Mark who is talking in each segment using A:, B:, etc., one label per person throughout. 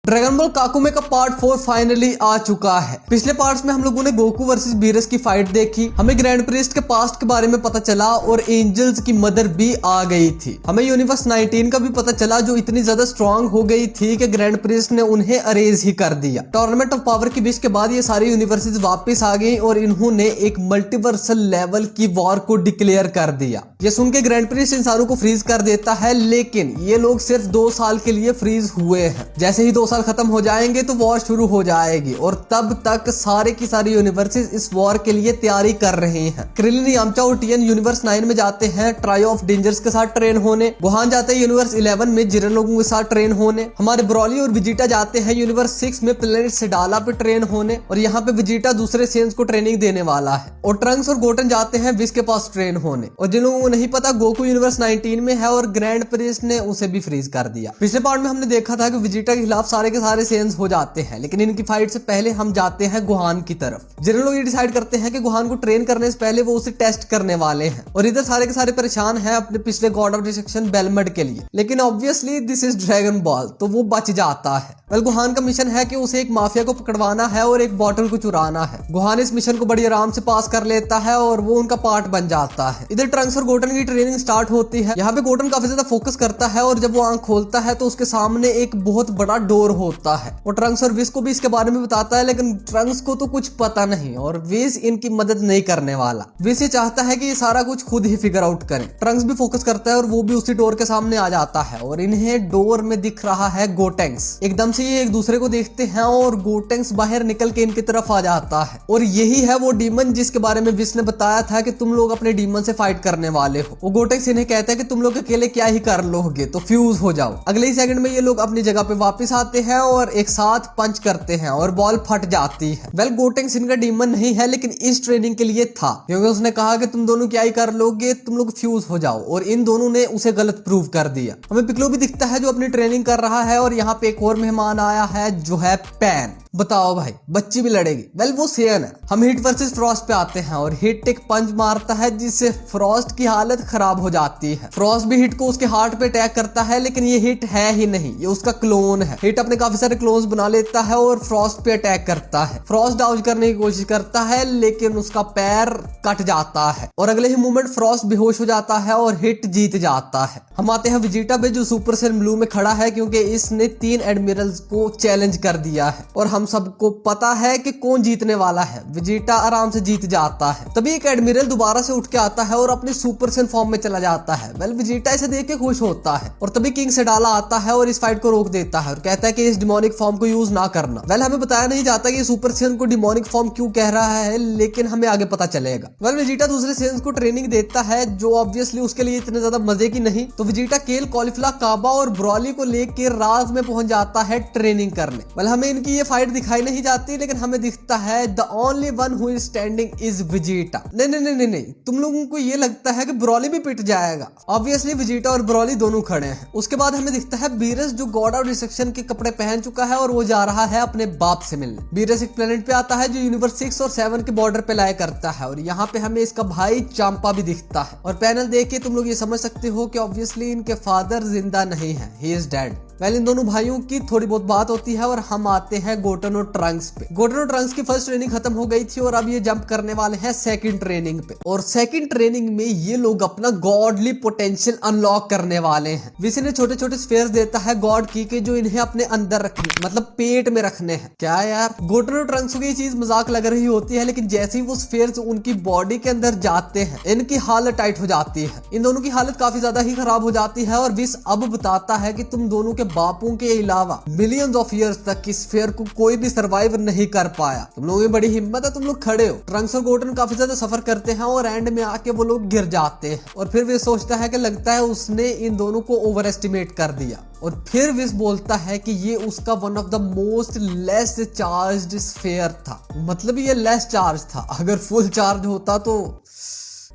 A: Dragon Ball काकुमे का part 4 finally आ चुका है। पिछले पार्ट्स में हम लोगों ने गोकू वर्सेस बीरस की फाइट देखी, हमें ग्रैंड प्रिस्ट के पास्ट के बारे में पता चला और एंजल्स की मदर भी आ गई थी। हमें यूनिवर्स 19 का भी पता चला जो इतनी ज्यादा स्ट्रांग हो गई थी कि ग्रैंड प्रिस्ट ने उन्हें अरेज ही कर दिया। टूर्नामेंट ऑफ पावर की बीच के बाद ये सारी यूनिवर्सेस वापस आ गई और इन्होंने एक मल्टीवर्सल लेवल की वॉर को डिक्लेयर कर दिया। ये सुन के ग्रैंड प्रिस्ट इंसानों को फ्रीज कर देता है, लेकिन ये लोग सिर्फ 2 साल के लिए फ्रीज हुए हैं। जैसे ही 2 साल खत्म हो जाएंगे तो वॉर शुरू हो जाएगी और तब तक सारे की सारी यूनिवर्सेस इस वॉर के लिए तैयारी कर रहे हैं। क्रिलिन, यामचा और टियन यूनिवर्स 9 में जाते हैं ट्रायो ऑफ डेंजर्स के साथ ट्रेन होने। गोहान जाते हैं यूनिवर्स 11 में जिरन लोगों के साथ ट्रेन होने। हमारे ब्रॉली और विजिटा जाते हैं यूनिवर्स 6 में प्लेनेट सेडाला पे ट्रेन होने और यहाँ पे विजिटा दूसरे सेंस को ट्रेनिंग देने वाला है। और ट्रंक्स और गोटन जाते हैं विस के पास ट्रेन होने। और जिन लोगों को नहीं पता, गोकू यूनिवर्स 19 में है और ग्रैंड प्रिस्ट ने उसे भी फ्रीज कर दिया। पिछले पार्ट में हमने देखा था कि विजिटा के खिलाफ सारे के सारे सेंस हो जाते हैं, लेकिन इनकी फाइट से पहले हम जाते हैं गुहान की तरफ। जिन लोग ये डिसाइड करते हैं कि गुहान को ट्रेन करने से पहले वो उसे टेस्ट करने वाले हैं और इधर सारे के सारे परेशान हैं अपने पिछले गॉड ऑफ डिस्ट्रक्शन बेलमड के लिए। लेकिन obviously this is Dragon ball, तो वो बच जाता है। वेल, गुहान का मिशन है कि उसे एक माफिया को पकड़वाना है और एक बॉटल को चुराना है। गुहान इस मिशन को बड़ी आराम से पास कर लेता है और वो उनका पार्ट बन जाता है। इधर ट्रंक्स और गोटन की ट्रेनिंग स्टार्ट होती है। यहाँ पे गोटन काफी ज्यादा फोकस करता है और जब वो आंख खोलता है तो उसके सामने एक बहुत बड़ा डोर होता है। वो ट्रंक्स और विस को भी इसके बारे में बताता है, लेकिन ट्रंक्स को तो कुछ पता नहीं और विस इनकी मदद नहीं करने वाला। विस ये चाहता है कि ये सारा कुछ खुद ही फिगर आउट करें। ट्रंक्स भी फोकस करता है और वो भी उसी डोर के सामने आ जाता है और इन्हें डोर में दिख रहा है गोटेंक्स। एकदम से ये एक दूसरे को देखते हैं और गोटेंक्स बाहर निकल के इनकी तरफ आ जाता है और यही है वो डीमन जिसके बारे में विस ने बताया था कि तुम लोग अपने डीमन से फाइट करने वाले हो। वो गोटेंक्स इन्हें कहता है कि तुम लोग अकेले क्या ही कर लोगे, तो फ्यूज हो जाओ। अगले ही सेकंड में ये लोग अपनी जगह पे वापस आते हैं और एक साथ पंच करते हैं और बॉल फट जाती है। वेल, गोटेंक्स इनका डीमन नहीं है, लेकिन इस ट्रेनिंग के लिए था, क्योंकि उसने कहा कि तुम दोनों क्या ही कर लोगे, तुम लोग फ्यूज हो जाओ, और इन दोनों ने उसे गलत प्रूव कर दिया। हमें पिकलो भी दिखता है जो अपनी ट्रेनिंग कर रहा है और यहाँ पे एक और मेहमान आया है जो है पैन। बताओ भाई, बच्ची भी लड़ेगी। वेल, वो सेन है। हम हिट वर्सेस फ्रॉस्ट पे आते हैं और हिट एक पंच मारता है जिससे फ्रॉस्ट की हालत खराब हो जाती है। फ्रॉस्ट भी हिट को उसके हार्ट पे अटैक करता है, लेकिन ये हिट है ही नहीं, ये उसका क्लोन है। हिट अपने काफी सारे क्लोन्स बना लेता है और फ्रॉस्ट पे अटैक करता है। फ्रॉस्ट डाउज करने की कोशिश करता है, लेकिन उसका पैर कट जाता है और अगले ही मोमेंट फ्रॉस्ट बेहोश हो जाता है और हिट जीत जाता है। हम आते हैं विजिटा पे जो सुपर सेल ब्लू में खड़ा है, क्योंकि इसने 3 एडमिरल्स को चैलेंज कर दिया है और हम सबको पता है कि कौन जीतने वाला है। विजिटा आराम से जीत जाता है। तभी एक एडमिरल दोबारा से उठ के आता है और अपने सुपर सेल फॉर्म में चला जाता है। वेल, विजिटा इसे देख के खुश होता है और तभी किंग सेडाला आता है और इस फाइट को रोक देता है और कहता है कि इस डिमोनिक फॉर्म को यूज ना करना। वेल, हमें बताया नहीं जाता कि सुपर सेल को डिमोनिक फॉर्म क्यों कह रहा है, लेकिन हमें आगे पता चलेगा। वेल, विजिटा दूसरे सेल्स को ट्रेनिंग देता है जो ऑब्वियसली उसके लिए इतने ज्यादा मजे की नहीं। तो विजिटा केल, कॉलीफ्ला, काबा और ब्रॉली को लेकर रात में पहुंच जाता है ट्रेनिंग करने। वेल, हमें इनकी ये फाइट दिखाई नहीं जाती, लेकिन हमें दिखता है the only one who is standing is विजिटा। नहीं, तुम लोगों को ये लगता है कि ब्रॉली भी पिट जाएगा। ऑब्वियसली विजिटा और ब्रॉली दोनों खड़े हैं। उसके बाद हमें दिखता है बीरस जो गॉड ऑफ डिस्ट्रक्शन के कपड़े पहन चुका है और वो जा रहा है अपने बाप से मिलने। बीरस एक प्लेनेट पे आता है जो यूनिवर्स 6 और 7 के बॉर्डर पे लाया करता है और यहाँ पे हमें इसका भाई चांपा भी दिखता है। और पैनल देख के तुम लोग ये समझ सकते हो कि ऑब्वियसली इनके फादर जिंदा नहीं है, ही इज डेड। वेल, इन दोनों भाइयों की थोड़ी बहुत बात होती है और हम आते हैं गोटन और ट्रंक्स पे। गोटन और ट्रंक्स की फर्स्ट ट्रेनिंग खत्म हो गई थी और अब ये जंप करने वाले हैं सेकंड ट्रेनिंग पे। और सेकंड ट्रेनिंग में ये लोग अपना गॉडली पोटेंशियल अनलॉक करने वाले हैं। विस ने छोटे छोटे स्फीयर्स देता है गॉड की के जो इन्हें अपने अंदर रखने, मतलब पेट में रखने हैं। क्या यार, गोटन और ट्रंक्स को ये चीज मजाक लग रही होती है, लेकिन जैसे ही वो स्फीयर्स उनकी बॉडी के अंदर जाते हैं इनकी हालत टाइट हो जाती है। इन दोनों की हालत काफी ज्यादा ही खराब हो जाती है और विस अब बताता है कि तुम दोनों के बापों के अलावा मिलियंस ऑफ ईयर्स तक इस फेयर को कोई भी सर्वाइव नहीं कर पाया। तुम लोगों में बड़ी हिम्मत है, तुम लोग खड़े हो। ट्रंक्स और गोटन काफी ज्यादा सफर करते हैं और एंड में आके वो लोग गिर जाते हैं और फिर वे सोचता है कि लगता है उसने इन दोनों को ओवर एस्टिमेट कर दिया। और फिर विस बोलता है कि ये उसका one of the most less charged sphere था। मतलब ये लेस चार्ज था, अगर फुल चार्ज होता तो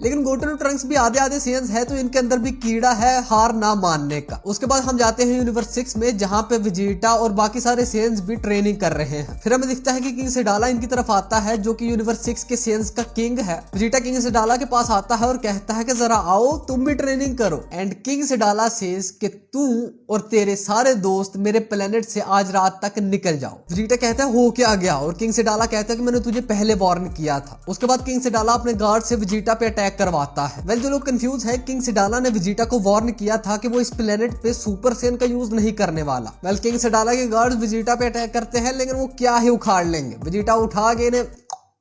A: लेकिन गोटू और ट्रंक्स भी आधे आधे सेंस है, तो इनके अंदर भी कीड़ा है हार ना मानने का। उसके बाद हम जाते हैं यूनिवर्स 6 में, जहाँ पे वेजिटा और बाकी सारे सेंस भी ट्रेनिंग कर रहे हैं। फिर हमें दिखता है कि किंग सेडाला इनकी तरफ आता है, जो कि यूनिवर्स 6 के सेंस का किंग है। वेजिटा किंग सेडाला के पास आता है और कहता है कि जरा आओ तुम भी ट्रेनिंग करो। एंड किंग सेडाला सेज कि तू और तेरे सारे दोस्त मेरे प्लेनेट से आज रात तक निकल जाओ। वेजिटा कहता है हो क्या गया, और किंग सेडाला कहता है कि मैंने तुझे पहले वार्न किया था। उसके बाद किंग सेडाला अपने गार्ड से वेजिटा पे अटैक करवाता है। वेल, जो लोग कंफ्यूज है, किंग सेडाला ने वेजिटा को वार्न किया था कि वो इस प्लेनेट पे सुपर सेन का यूज नहीं करने वाला। वेल, किंग सेडाला के गार्ड्स वेजिटा पे अटैक करते हैं, लेकिन वो क्या ही उखाड़ लेंगे। वेजिटा उठा के इन्हें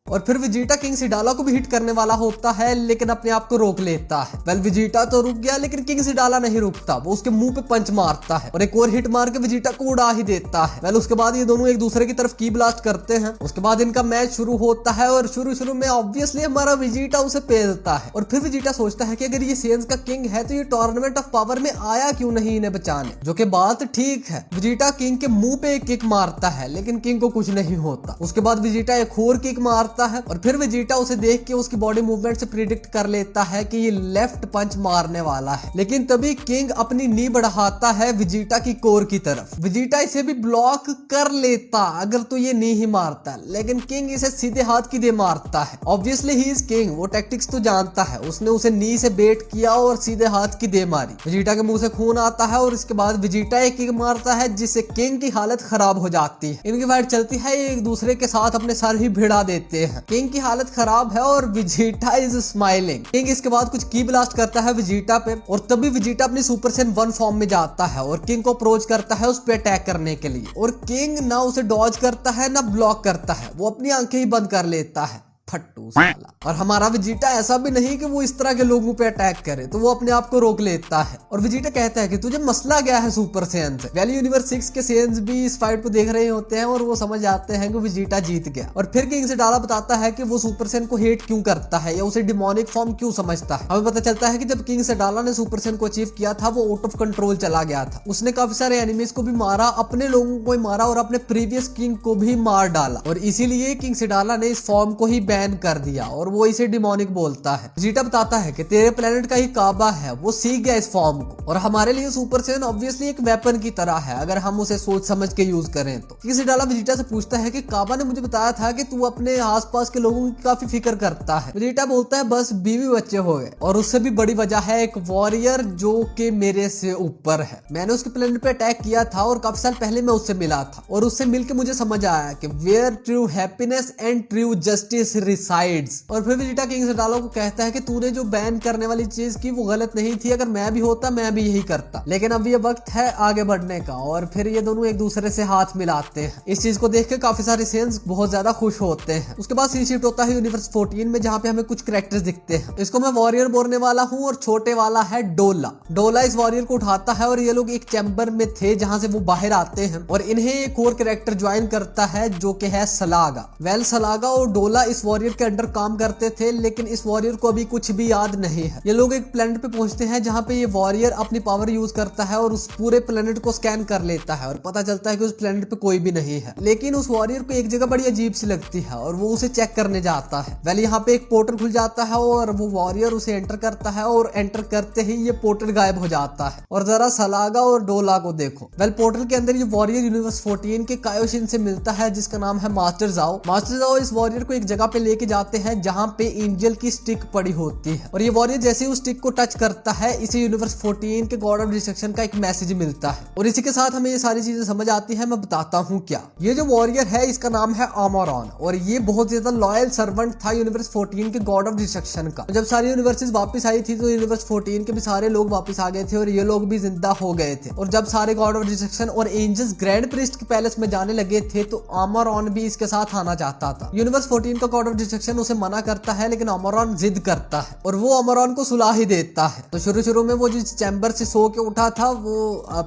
A: और फिर वेजिटा किंग सेडाला को भी हिट करने वाला होता है, लेकिन अपने आप को रोक लेता है। वेल, वेजिटा तो रुक गया, लेकिन किंग सेडाला नहीं रुकता। वो उसके मुंह पे पंच मारता है और एक और हिट मार के वेजिटा को उड़ा ही देता है। वेल, उसके बाद ये दोनों एक दूसरे की तरफ की ब्लास्ट करते हैं। उसके बाद इनका मैच शुरू होता है और शुरू में ऑब्वियसली हमारा वेजिटा उसे पेलता है। और फिर वेजिटा सोचता है कि अगर ये सेंस का किंग है तो ये टूर्नामेंट ऑफ पावर में आया क्यों नहीं इन्हें बचाने, जो कि बात ठीक है। वेजिटा किंग के मुंह पे एक किक मारता है, लेकिन किंग को कुछ नहीं होता। उसके बाद वेजिटा एक और किक मारता है और फिर वेजिटा उसे देख के उसकी बॉडी मूवमेंट से प्रिडिक्ट कर लेता है कि ये लेफ्ट पंच मारने वाला है। लेकिन तभी किंग अपनी नी बढ़ाता है वेजिटा की कोर की तरफ। वेजिटा इसे भी ब्लॉक कर लेता अगर तो ये नी ही मारता, लेकिन किंग इसे सीधे हाथ की दे मारता है। ऑब्वियसली ही इज किंग, वो टैक्टिक्स तो जानता है। उसने उसे नी से बेट किया और सीधे हाथ की दे मारी। वेजिटा के मुंह से खून आता है और इसके बाद वेजिटा एक किक मारता है, जिससे किंग की हालत खराब हो जाती है। इनकी फाइट चलती है, एक दूसरे के साथ अपने सर ही भिड़ा देते हैं। किंग की हालत खराब है और वेजिटा इज स्माइलिंग। किंग इसके बाद कुछ की ब्लास्ट करता है वेजिटा पे, और तभी वेजिटा अपनी सुपर सेन 1 फॉर्म में जाता है और किंग को अप्रोच करता है उस पे अटैक करने के लिए। और किंग ना उसे डॉज करता है ना ब्लॉक करता है, वो अपनी आंखें ही बंद कर लेता है। फट्टू साला। और हमारा वेजिटा ऐसा भी नहीं कि वो इस तरह के लोगों पे अटैक करे, तो वो अपने आप को रोक लेता है। और वेजिटा कहता है कि तुझे मसला क्या है सुपर सेन से। वेल, यूनिवर्स 6 के सेन्स भी इस फाइट को देख रहे होते हैं और वो समझ आते हैं कि वेजिटा जीत गया। और फिर किंग सेडाला बताता है कि वो सुपर सेन को हेट क्यों करता है या उसे डिमोनिक फॉर्म क्यों समझता है। हमें पता चलता है कि जब किंग सेडाला ने सुपर सेन को अचीव किया था, वो आउट ऑफ कंट्रोल चला गया था। उसने काफी सारे एनिमीज को भी मारा, अपने लोगों को ही मारा और अपने प्रीवियस किंग को भी मार डाला। और इसीलिए किंग सेडाला ने इस फॉर्म को ही बैन कर दिया और वो इसे डिमोनिक बोलता है। वेजिटा बताता है कि तेरे प्लेनेट का ही काबा है, वो सीख गया इस फॉर्म को। और हमारे लिए सुपर सेन ऑब्वियसली एक वेपन की तरह है, अगर हम उसे सोच समझ के यूज करें तो। किंग सेडाला वेजिटा से पूछता है कि काबा ने मुझे बताया था कि तू अपने आसपास के लोगों की काफी फिक्र करता है। वेजिटा बोलता है बस बीवी बच्चे हो गए, और उससे भी बड़ी वजह है एक वॉरियर जो कि मेरे से ऊपर है। मैंने उसके प्लेनेट पे अटैक किया था और काफी साल पहले मैं उससे मिला था, और उससे मिलकर मुझे समझ आया कि where true happiness and true justice resides. और फिर वेजिटा किंग सेडाला को कहता है कि तूने जो बैन करने वाली चीज की वो गलत नहीं थी, अगर मैं भी होता मैं भी यही करता, लेकिन अब ये वक्त है आगे बढ़ने का। और फिर ये दोनों एक दूसरे से हाथ मिलाते हैं। इस चीज को देख के काफी सारे सेंस बहुत ज्यादा खुश होते हैं। उसके बाद सीन शिफ्ट होता है यूनिवर्स 14 में, जहाँ पे हमें कुछ कैरेक्टर्स दिखते हैं। इसको मैं वॉरियर बोलने वाला हूँ और छोटे वाला है डोला। डोला इस वॉरियर को उठाता है और ये लोग एक चैम्बर में थे जहाँ से वो बाहर आते हैं, और इन्हें एक और कैरेक्टर ज्वाइन करता है जो कि है सलागा। वेल, सलागा और डोला इस वॉरियर के अंडर काम करते थे, लेकिन इस वॉरियर को अभी कुछ भी याद नहीं है। ये लोग एक प्लेनेट पे पहुंचते हैं जहां पे ये वॉरियर अपनी पावर यूज करता है और उस पूरे प्लेनेट को स्कैन कर लेता है, और पता चलता है कि उस प्लेनेट पे कोई भी नहीं है। लेकिन उस वॉरियर को एक जगह बड़ी अजीब सी लगती है और वो उसे चेक करने जाता है। वेल, यहाँ पे एक पोर्टल खुल जाता है और वो वॉरियर उसे एंटर करता है, और एंटर करते ही ये पोर्टल गायब हो जाता है। और जरा सलागा और डोला को देखो। वेल, पोर्टल के अंदर ये वॉरियर यूनिवर्स 14 के कायोशिन से मिलता है, जिसका नाम है मास्टर जाओ। मास्टर जाओ इस वॉरियर को एक जगह पे लेके जाते हैं जहाँ पे एंजल की स्टिक पड़ी होती है, और ये वॉरियर जैसे ही उस स्टिक को टच करता है, इसे यूनिवर्स 14 के गॉड ऑफ डिस्ट्रक्शन का एक मैसेज मिलता है। और इसी के साथ हमें ये सारी चीजें समझ आती है। मैं बताता हूँ क्या। ये जो वॉरियर है इसका नाम है आमोरॉन, और ये बहुत ज्यादा लॉयल सर्वेंट था यूनिवर्स 14 के गॉड ऑफ डिस्ट्रक्शन का। जब सारी यूनिवर्सेस वापस आई थी तो यूनिवर्स 14 के भी सारे लोग वापस आ गए थे और ये लोग भी जिंदा हो गए थे। और जब सारे गॉड ऑफ डिस्ट्रक्शन और एंजल्स ग्रैंड प्रीस्ट के पैलेस में जाने लगे थे तो आमोरॉन भी इसके साथ आना चाहता था। यूनिवर्स 14 का गॉड ऑफ डिस्ट्रक्शन उसे मना करता है, लेकिन आमोरॉन जिद करता है और वो आमोरॉन को सुला ही देता है। तो शुरू में वो जिस चैम्बर से सो के उठा था वो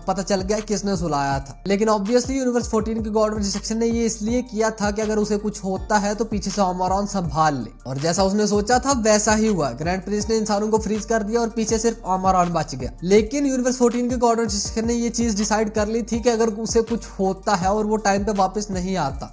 A: पता चल गया किसने सुलाया था, लेकिन ऑब्वियसली यूनिवर्स 14 के गॉड ऑफ डिस्ट्रक्शन ने ये इसलिए किया था कि अगर उसे कुछ होता है तो पीछे से आमोरॉन संभाल ले। और जैसा उसने सोचा था वैसा ही हुआ। ग्रैंड प्रिंस ने इंसानों को फ्रीज कर दिया और पीछे सिर्फ आमोरॉन बच गया। लेकिन यूनिवर्स 14 के गॉड ऑफ डिस्ट्रक्शन ने ये चीज डिसाइड कर ली थी कि अगर उसे कुछ होता है और वो टाइम पे वापस नहीं आता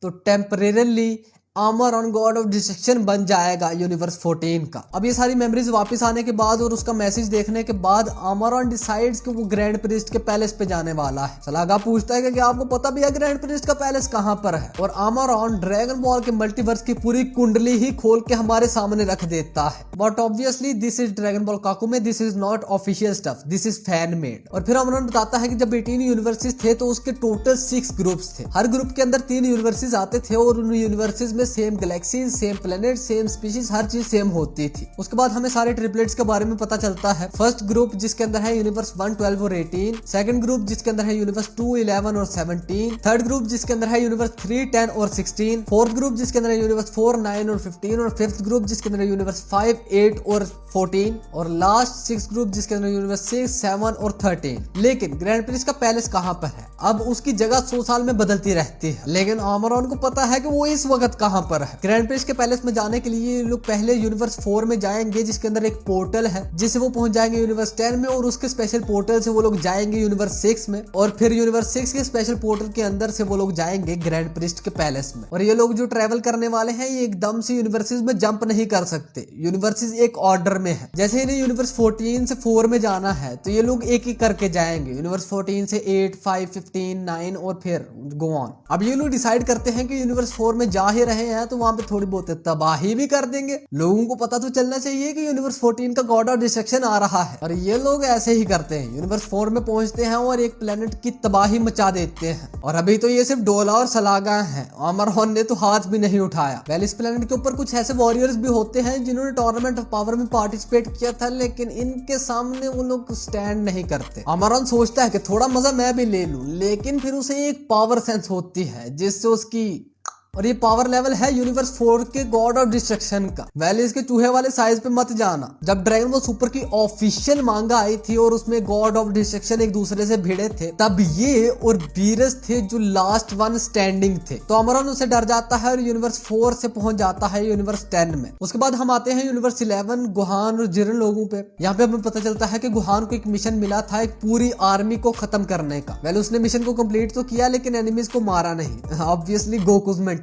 A: तो टेम्परेरली आमरॉन गॉड ऑफ डिस्ट्रक्शन बन जाएगा यूनिवर्स 14 का। अब ये सारी मेमोरीज वापस आने के बाद और उसका मैसेज देखने के बाद आमरॉन डिसाइड्स कि वो ग्रैंड प्रिस्ट के पैलेस पे जाने वाला है। सलागा पूछता है कि क्या आपको पता भी है ग्रैंड प्रिस्ट का पैलेस कहाँ पर है, और आमरॉन ड्रैगन बॉल के मल्टीवर्स की पूरी कुंडली ही खोल के हमारे सामने रख देता है। But obviously this is Dragon Ball काकुमे, this is not official stuff, this is fan made. और फिर आमरॉन बताता है कि जब 18 यूनिवर्सेस थे तो उसके टोटल 6 ग्रुप्स थे। हर ग्रुप के अंदर 3 यूनिवर्सेस आते थे और उन यूनिवर्सेस में same galaxy, same planet, same species, हर चीज सेम होती थी। उसके बाद हमें सारे ट्रिपलेट्स के बारे में पता चलता है। फर्स्ट ग्रुप जिसके अंदर है यूनिवर्स 1, 12 और 18, सेकंड ग्रुप जिसके अंदर है यूनिवर्स 2, 11 और 17, थर्ड ग्रुप जिसके अंदर है यूनिवर्स 3, 10 और 16, फोर्थ ग्रुप जिसके अंदर है यूनिवर्स 4, 9 और 15, और फिफ्थ ग्रुप जिसके अंदर है यूनिवर्स 5, 8 और 14, और लास्ट 6 ग्रुप जिसके अंदर यूनिवर्स 6, 7 और 13। लेकिन ग्रैंड प्रिस्ट का पैलेस कहां पर है? अब उसकी जगह 100 साल में बदलती रहती है, लेकिन आमरॉन को पता है कि वो इस वक्त कहां पर है। ग्रैंड प्रिस्ट के पैलेस में जाने के लिए ये लोग पहले यूनिवर्स 4 में जाएंगे जिसके अंदर एक पोर्टल है, जिससे वो पहुंच जाएंगे यूनिवर्स 10 में, और उसके स्पेशल पोर्टल से वो लोग जाएंगे यूनिवर्स 6 में, और फिर यूनिवर्स 6 के स्पेशल पोर्टल के अंदर से वो लोग जाएंगे ग्रैंड प्रिस्ट के पैलेस में। और ये लोग जो ट्रेवल करने वाले हैं ये एकदम से यूनिवर्सेस में जंप नहीं कर सकते, यूनिवर्सेस एक ऑर्डर में है। जैसे इन्हें यूनिवर्स 14 से 4 में जाना है तो ये लोग एक एक करके जाएंगे, यूनिवर्स 14 से 8, 5, 15, 9 और फिर गो ऑन। अब ये लोग डिसाइड करते हैं कि यूनिवर्स 4 में जा ही रहे हैं तो वहां पे थोड़ी बहुत तबाही भी कर देंगे। लोगों को पता तो चलना चाहिए कि यूनिवर्स 14 का गॉड ऑफ डिस्ट्रक्शन आ रहा है, और ये लोग ऐसे ही करते हैं। यूनिवर्स 4 में पहुंचते हैं और एक प्लेनेट की तबाही मचा देते हैं। और अभी तो ये सिर्फ डोला और सलागा है, आमरॉन ने तो हाथ भी नहीं उठाया। वेल इस प्लेनेट के ऊपर कुछ ऐसे वॉरियर्स भी होते हैं जिन्होंने टूर्नामेंट ऑफ पावर में पार्टिसिपेट किया था, लेकिन इनके सामने वो लोग स्टैंड नहीं करते। आमरॉन सोचता है कि थोड़ा मजा मैं भी ले लूं, लेकिन फिर उसे एक पावर सेंस होती है जिससे उसकी, और ये पावर लेवल है यूनिवर्स 4 के गॉड ऑफ डिस्ट्रक्शन का। वैले इसके चूहे वाले साइज पे मत जाना। जब ड्रैगन बॉल सुपर की ऑफिशियल मांगा आई थी और उसमें गॉड ऑफ डिस्ट्रक्शन एक दूसरे से भिड़े थे, तब ये और बीरस थे जो लास्ट वन स्टैंडिंग थे। तो आमरॉन उसे डर जाता है और यूनिवर्स 4 से पहुंच जाता है यूनिवर्स 10 में। उसके बाद हम आते हैं यूनिवर्स 11 गुहान और जिरन लोगों पे। यहाँ पे हमें पता चलता है कि गुहान को एक मिशन मिला था एक पूरी आर्मी को खत्म करने का। वेल उसने मिशन को कंप्लीट तो किया लेकिन एनिमीज को मारा नहीं, ऑब्वियसली गोकुज मेंटालिटी।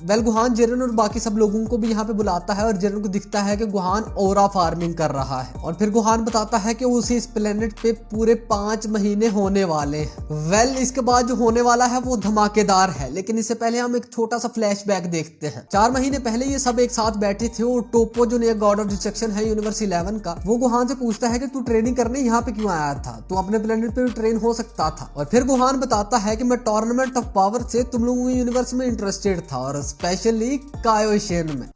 A: वेल गुहान जिरन और बाकी सब लोगों को भी यहाँ पे बुलाता है और जिरन को दिखता है कि गुहान ओरा फार्मिंग कर रहा है, और फिर गुहान बताता है कि उसे इस प्लेनेट पे पूरे 5 महीने होने वाले हैं। वेल इसके बाद जो होने वाला है वो धमाकेदार है, लेकिन इससे पहले हम एक छोटा सा फ्लैशबैक देखते हैं। 4 महीने पहले ये सब एक साथ बैठे थे और टोपो जो नया गॉड ऑफ डिस्ट्रक्शन है यूनिवर्स 11 का, वो गुहान से पूछता है कि तू ट्रेनिंग करने यहाँ पे क्यों आया था, तू अपने प्लेनेट पे भी ट्रेन हो सकता था। और फिर गुहान बताता है कि मैं टूर्नामेंट ऑफ पावर से तुम लोगों के यूनिवर्स में इंटरेस्टेड था, और स्पेशली कायोशिन में।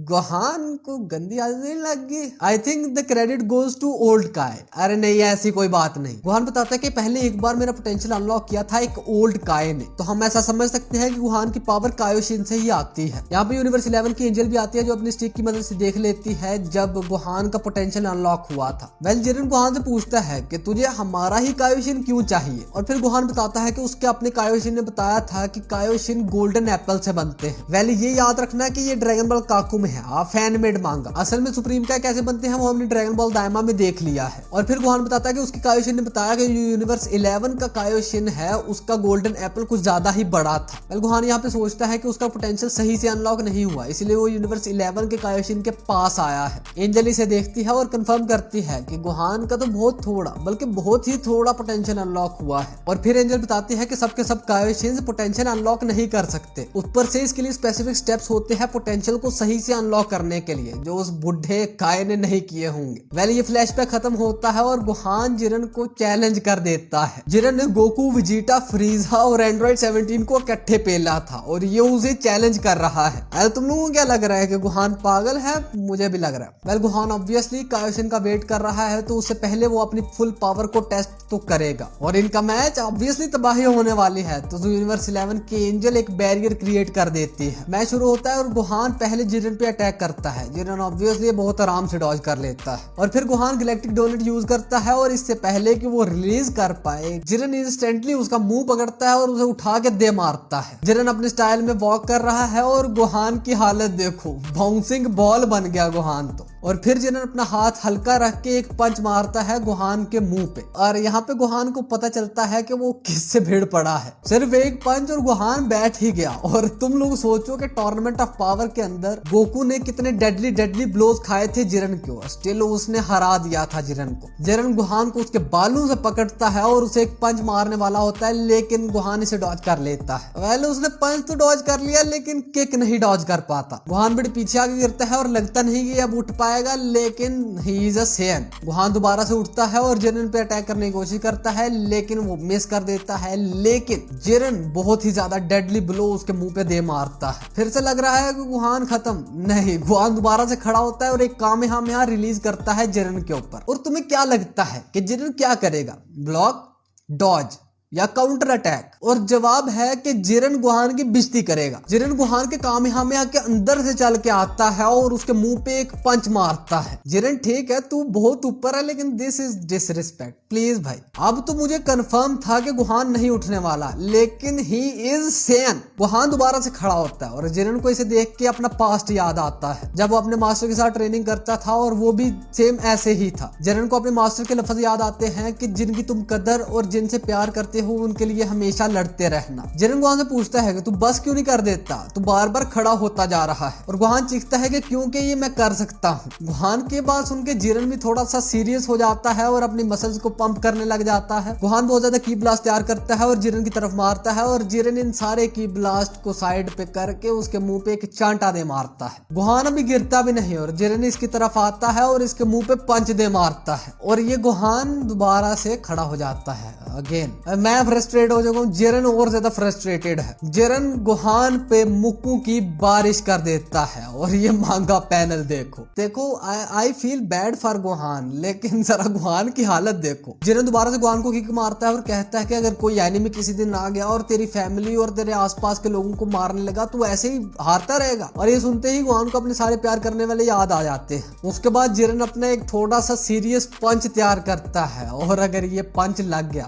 A: गुहान को गंदी आदत लग गई। I think the credit goes to old काय। अरे नहीं ऐसी कोई बात नहीं। गुहान बताता है कि पहले एक बार मेरा पोटेंशियल अनलॉक किया था एक ओल्ड काय ने, तो हम ऐसा समझ सकते हैं कि गुहान की पावर कायोशिन से ही आती है। यहाँ पे यूनिवर्स 11 की एंजल भी आती है जो अपनी स्टिक की मदद से देख लेती है जब गुहान का पोटेंशियल अनलॉक हुआ था। वेल जिरन गुहान से पूछता है कि तुझे हमारा ही कायोशिन क्यों चाहिए, और फिर गुहान बताता है कि उसके अपने कायोशिन ने बताया था कि कायोशिन गोल्डन एप्पल से बनते हैं। वेल ये याद रखना कि ये ड्रैगन बॉल काकू में है, फैन मेड मांगा। असल में सुप्रीम का कैसे बनते हैं वो हमने ड्रैगन बॉल दायमा में देख लिया है। और फिर गुहान बताता है कि उसकी कायोशिन ने बताया कि यूनिवर्स 11 का कायोशिन है उसका गोल्डन एप्पल कुछ ज्यादा ही बड़ा था। वेल गुहान यहाँ पे सोचता है कि उसका पोटेंशियल सही से अनलॉक नहीं हुआ, इसलिए वो यूनिवर्स 11 के कायोशिन के पास आया है। एंजल इसे देखती है और कंफर्म करती है कि गुहान का तो बहुत थोड़ा बल्कि बहुत ही थोड़ा पोटेंशियल अनलॉक हुआ है। और फिर एंजल बताती है कि सबके सब कायोशिन पोटेंशियल अनलॉक नहीं कर सकते, ऊपर से इसके लिए स्पेसिफिक स्टेप्स होते हैं पोटेंशियल को सही से अनलॉक करने के लिए, जो उस बुढ़े काय ने नहीं किए होंगे। वेल ये फ्लैशबैक खत्म होता है और गुहान जिरन को चैलेंज कर देता है। जिरन ने गोकू, विजिटा, फ्रीजा और एंड्रॉइड 17 को इकट्ठे पेला था और ये उसे चैलेंज कर रहा है। अरे तुम लोगों को क्या लग रहा है कि गुहान पागल है? मुझे भी लग रहा है। वेल गुहान ऑब्वियसली कायोशिन का वेट कर रहा है, तो उससे पहले वो अपनी फुल पावर को टेस्ट तो करेगा, और इनका मैच ऑब्वियसली तबाही होने वाली है। तो यूनिवर्स 11 की एंजल एक बैरियर क्रिएट कर देती है। मैच शुरू होता है और गुहान पहले जिरन पे अटैक करता है। जिरन ऑब्वियसली बहुत आराम से डॉज कर लेता है, और फिर गुहान गैलेक्टिक डोनेट यूज करता है, और इससे पहले कि वो रिलीज कर पाए जिरन इंस्टेंटली उसका मुंह पकड़ता है और उसे उठा के दे मारता है। जिरन अपने स्टाइल में वॉक कर रहा है और गुहान की हालत देखो, बाउंसिंग बॉल बन गया गुहान तो। और फिर जिरन अपना हाथ हल्का रख के एक पंच मारता है गुहान के मुंह पे और यहाँ पे गुहान को पता चलता है कि वो किससे भिड़ पड़ा है। सिर्फ एक पंच और गुहान बैठ ही गया। और तुम लोग सोचो कि टूर्नामेंट ऑफ पावर के अंदर गोकू ने कितने डेडली ब्लोज खाए थे जिरन को, स्टिल उसने हरा दिया था जिरन को। जिरन गुहान को उसके बालों से पकड़ता है और उसे एक पंच मारने वाला होता है, लेकिन गुहान इसे डॉज कर लेता है। पहले उसने पंच तो डॉज कर लिया लेकिन किक नहीं डॉज कर पाता। गुहान बड़े पीछे आगे गिरता है और लगता नहीं कि अब उठ पाएगा, लेकिन he is a Sen. Gohan दोबारा से उठता है और जिरन पे अटैक करने की कोशिश करता है, लेकिन वो मिस कर देता है। लेकिन जिरन बहुत ही ज्यादा डेडली ब्लो उसके मुंह पे दे मारता है। फिर से लग रहा है कि गुहान खत्म नहीं, गुहान दोबारा से खड़ा होता है और एक कामेहामेहा रिलीज करता है जिरन के ऊपर। और तुम्हें क्या लगता है कि जिरन क्या करेगा, ब्लॉक, डॉज या काउंटर अटैक? और जवाब है कि जिरन गुहान की बेइज्जती करेगा। जिरन गुहान के कामेहामेहा के अंदर से चल के आता है और उसके मुंह पे एक पंच मारता है। जिरन ठीक है, तू बहुत ऊपर है, लेकिन दिस इज डिसरिस्पेक्ट, प्लीज भाई। अब तो मुझे कंफर्म था कि गुहान नहीं उठने वाला, लेकिन ही इज सेन। गुहान दोबारा से खड़ा होता है और जिरन को इसे देख के अपना पास्ट याद आता है, जब वो अपने मास्टर के साथ ट्रेनिंग करता था और वो भी सेम ऐसे ही था। जिरन को अपने मास्टर के लफ्ज याद आते हैं कि जिनकी तुम कदर और जिनसे प्यार करते हो उनके लिए हमेशा लड़ते रहना। जिरन गुहान से पूछता है कि तू बस क्यों नहीं कर देता, तू बार बार खड़ा होता जा रहा है। और गुहान चीखता है कि क्योंकि ये मैं कर सकता हूँ। गुहान के बात सुन के जिरन भी थोड़ा सा सीरियस हो जाता है और अपनी मसल्स को पंप करने लग जाता है। गुहान बहुत ज्यादा की ब्लास्ट तैयार करता है और जिरन की तरफ मारता है और जिरन इन सारे की ब्लास्ट को साइड पे करके उसके मुंह पे एक चांटा दे मारता है। गुहान अभी गिरता भी नहीं और जिरन इसकी तरफ आता है और इसके मुंह पे पंच दे मारता है और ये गुहान दोबारा से खड़ा हो जाता है अगेन। मैं फ्रस्ट्रेट हो चुका हूँ, जिरन और ज्यादा फ्रस्ट्रेटेड है। जिरन गुहान पे मुक्कू की बारिश कर देता है और ये मांगा पैनल देखो I feel bad for Gohan, लेकिन जरा गुहान की हालत देखो। जिरन दोबारा से गुहान को किक मारता है और कहता है कि अगर कोई एनिमी किसी दिन आ गया और तेरी फैमिली और तेरे आसपास के लोगों को मारने लगा तो ऐसे ही हारता रहेगा। और ये सुनते ही गुहान को अपने सारे प्यार करने वाले याद आ जाते हैं। उसके बाद जिरन अपना एक थोड़ा सा सीरियस पंच तैयार करता है और अगर ये पंच लग गया,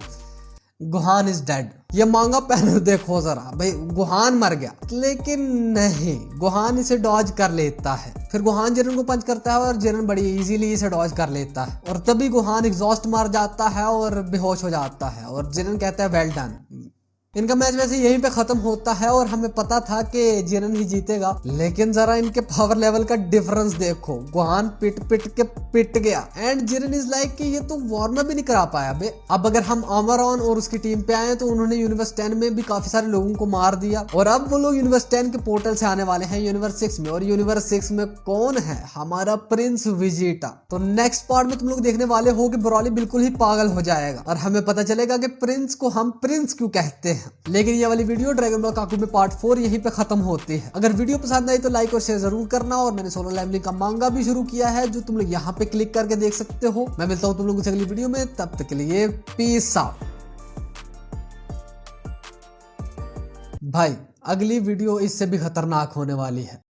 A: गुहान इज डेड। ये मांगा पैनल देखो जरा भाई, गुहान मर गया, लेकिन नहीं, गुहान इसे डॉज कर लेता है। फिर गुहान जिरन को पंच करता है और जिरन बड़ी इजीली इसे डॉज कर लेता है और तभी गुहान एग्जॉस्ट मार जाता है और बेहोश हो जाता है और जिरन कहता है वेल डन। इनका मैच वैसे यहीं पे खत्म होता है और हमें पता था कि जिरन ही जीतेगा, लेकिन जरा इनके पावर लेवल का डिफरेंस देखो। गुहान पिट गया एंड जिरन इज लाइक कि ये तो वार्म अप भी नहीं करा पाया बे। अब अगर हम आमरॉन और उसकी टीम पे आए तो उन्होंने यूनिवर्स 10 में भी काफी सारे लोगों को मार दिया और अब वो लोग यूनिवर्स 10 के पोर्टल से आने वाले हैं यूनिवर्स 6 में। और यूनिवर्स 6 में कौन है? हमारा प्रिंस विजिटा। तो नेक्स्ट पार्ट में तुम लोग देखने वाले हो कि ब्रॉली बिल्कुल ही पागल हो जाएगा और हमें पता चलेगा कि प्रिंस को हम प्रिंस क्यों कहते हैं। लेकिन ये वाली वीडियो ड्रैगन बॉल काकू में पार्ट 4 यहीं पे खत्म होती है। अगर वीडियो पसंद आई तो लाइक और शेयर जरूर करना। और मैंने सोलो लेवलिंग का मांगा भी शुरू किया है जो तुम लोग यहाँ पे क्लिक करके देख सकते हो। मैं मिलता हूँ तुम लोगों से अगली वीडियो में, तब तक के लिए पीस आउट। भाई अगली वीडियो इससे भी खतरनाक होने वाली है।